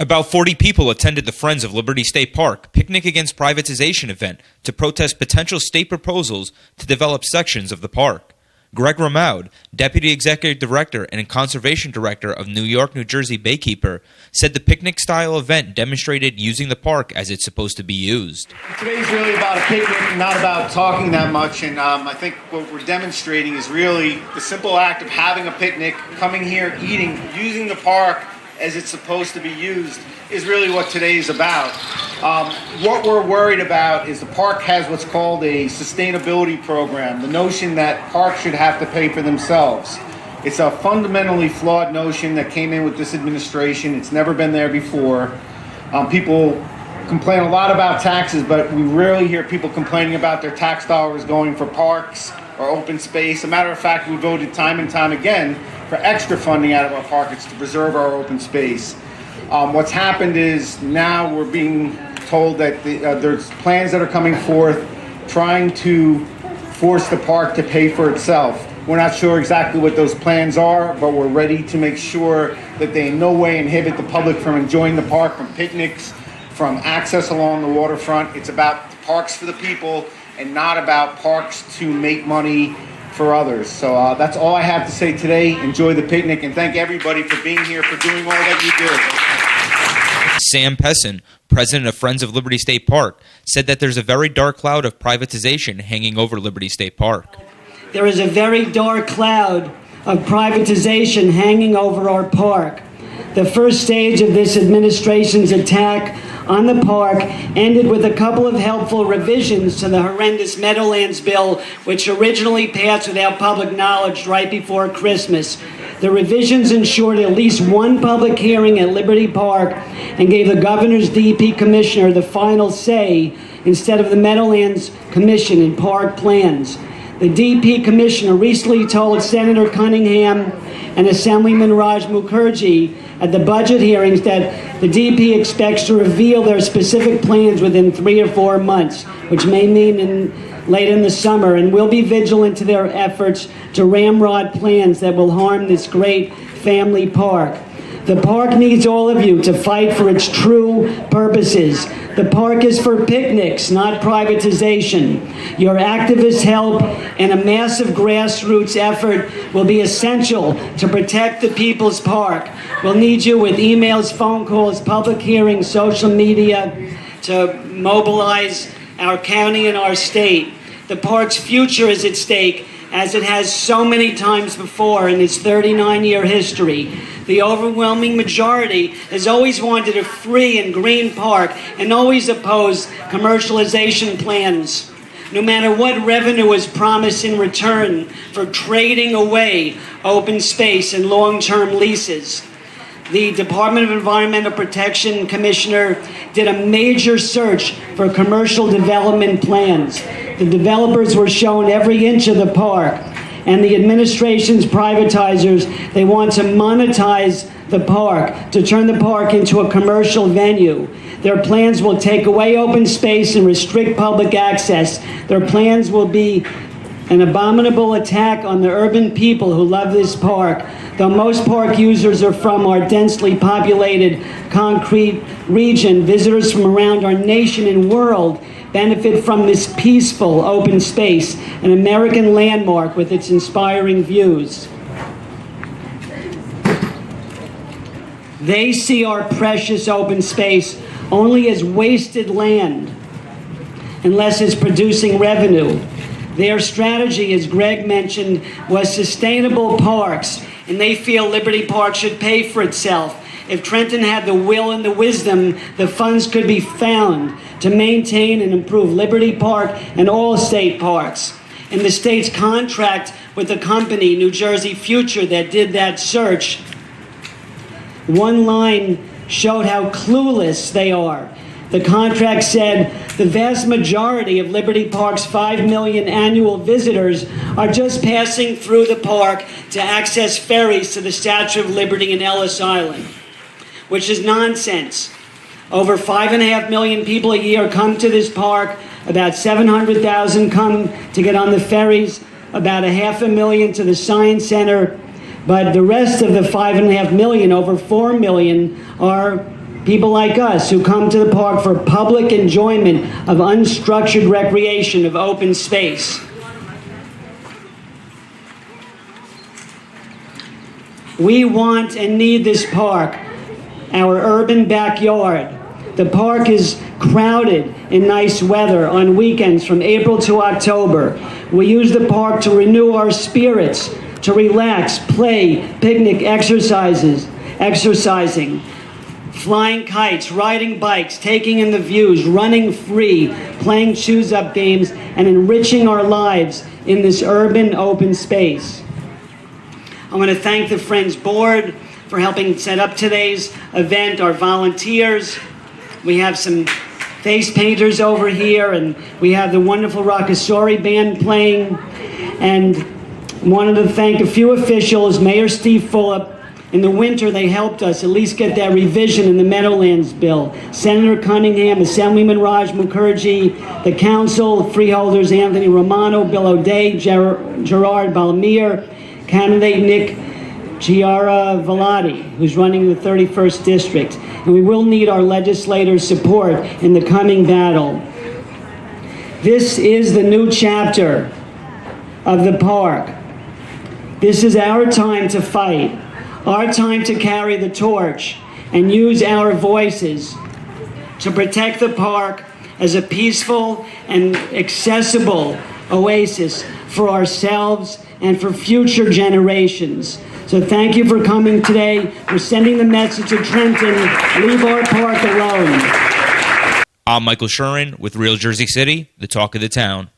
About 40 people attended the Friends of Liberty State Park Picnic Against Privatization event to protest potential state proposals to develop sections of the park. Greg Ramaud, Deputy Executive Director and Conservation Director of New York, New Jersey Baykeeper, said the picnic-style event demonstrated using the park as it's supposed to be used. Today's really about a picnic, not about talking that much, and I think what we're demonstrating is really the simple act of having a picnic, coming here, eating, using the park as it's supposed to be used is really what today is about. What we're worried about is the park has what's called a sustainability program, the notion that parks should have to pay for themselves. It's a fundamentally flawed notion that came in with this administration. It's never been there before. People complain a lot about taxes, but we rarely hear people complaining about their tax dollars going for parks or open space. As a matter of fact, we voted time and time again for extra funding out of our parks to preserve our open space. What's happened is now we're being told that there's plans that are coming forth trying to force the park to pay for itself. We're not sure exactly what those plans are, but we're ready to make sure that they in no way inhibit the public from enjoying the park, from picnics, from access along the waterfront. It's about the parks for the people and not about parks to make money for others. So that's all I have to say today. Enjoy the picnic and thank everybody for being here, for doing all that you do. Sam Pessin, president of Friends of Liberty State Park, said that there's a very dark cloud of privatization hanging over Liberty State Park. There is a very dark cloud of privatization hanging over our park. The first stage of this administration's attack on the park ended with a couple of helpful revisions to the horrendous Meadowlands bill, which originally passed without public knowledge right before Christmas. The revisions ensured at least one public hearing at Liberty Park and gave the governor's DEP commissioner the final say instead of the Meadowlands Commission in park plans. The DEP commissioner recently told Senator Cunningham and Assemblyman Raj Mukherjee at the budget hearings that the DEP expects to reveal their specific plans within 3 or 4 months, which may mean late in the summer, and will be vigilant to their efforts to ramrod plans that will harm this great family park. The park needs all of you to fight for its true purposes. The park is for picnics, not privatization. Your activist help and a massive grassroots effort will be essential to protect the People's Park. We'll need you with emails, phone calls, public hearings, social media to mobilize our county and our state. The park's future is at stake, as it has so many times before in its 39-year history. The overwhelming majority has always wanted a free and green park and always opposed commercialization plans, no matter what revenue is promised in return for trading away open space and long-term leases. The Department of Environmental Protection Commissioner did a major search for commercial development plans. The developers were shown every inch of the park, and the administration's privatizers, they want to monetize the park, to turn the park into a commercial venue. Their plans will take away open space and restrict public access. Their plans will be an abominable attack on the urban people who love this park. Though most park users are from our densely populated concrete region, visitors from around our nation and world benefit from this peaceful open space, an American landmark with its inspiring views. They see our precious open space only as wasted land unless it's producing revenue. Their strategy, as Greg mentioned, was sustainable parks, and they feel Liberty Park should pay for itself. If Trenton had the will and the wisdom, the funds could be found to maintain and improve Liberty Park and all state parks. In the state's contract with the company, New Jersey Future, that did that search, one line showed how clueless they are. The contract said the vast majority of Liberty Park's 5 million annual visitors are just passing through the park to access ferries to the Statue of Liberty in Ellis Island, which is nonsense. Over 5.5 million people a year come to this park. About 700,000 come to get on the ferries, about 500,000 to the Science Center. But the rest of the 5.5 million, over 4 million, are People like us who come to the park for public enjoyment of unstructured recreation of open space. We want and need this park, our urban backyard. The park is crowded in nice weather on weekends from April to October. We use the park to renew our spirits, to relax, play, picnic, exercising, flying kites, riding bikes, taking in the views, running free, playing choose-up games, and enriching our lives in this urban open space. I want to thank the Friends Board for helping set up today's event, our volunteers. We have some face painters over here, and we have the wonderful Rockasori band playing. And wanted to thank a few officials, Mayor Steve Fulop. In the winter, they helped us at least get that revision in the Meadowlands bill. Senator Cunningham, Assemblyman Raj Mukherjee, the council, freeholders Anthony Romano, Bill O'Day, Gerard Balmir, candidate Nick Chiara-Velati, who's running the 31st District. And we will need our legislators' support in the coming battle. This is the new chapter of the park. This is our time to fight, our time to carry the torch and use our voices to protect the park as a peaceful and accessible oasis for ourselves and for future generations. So thank you for coming today. We're sending the message to Trenton, leave our park alone. I'm Michael Shurin with Real Jersey City, the talk of the town.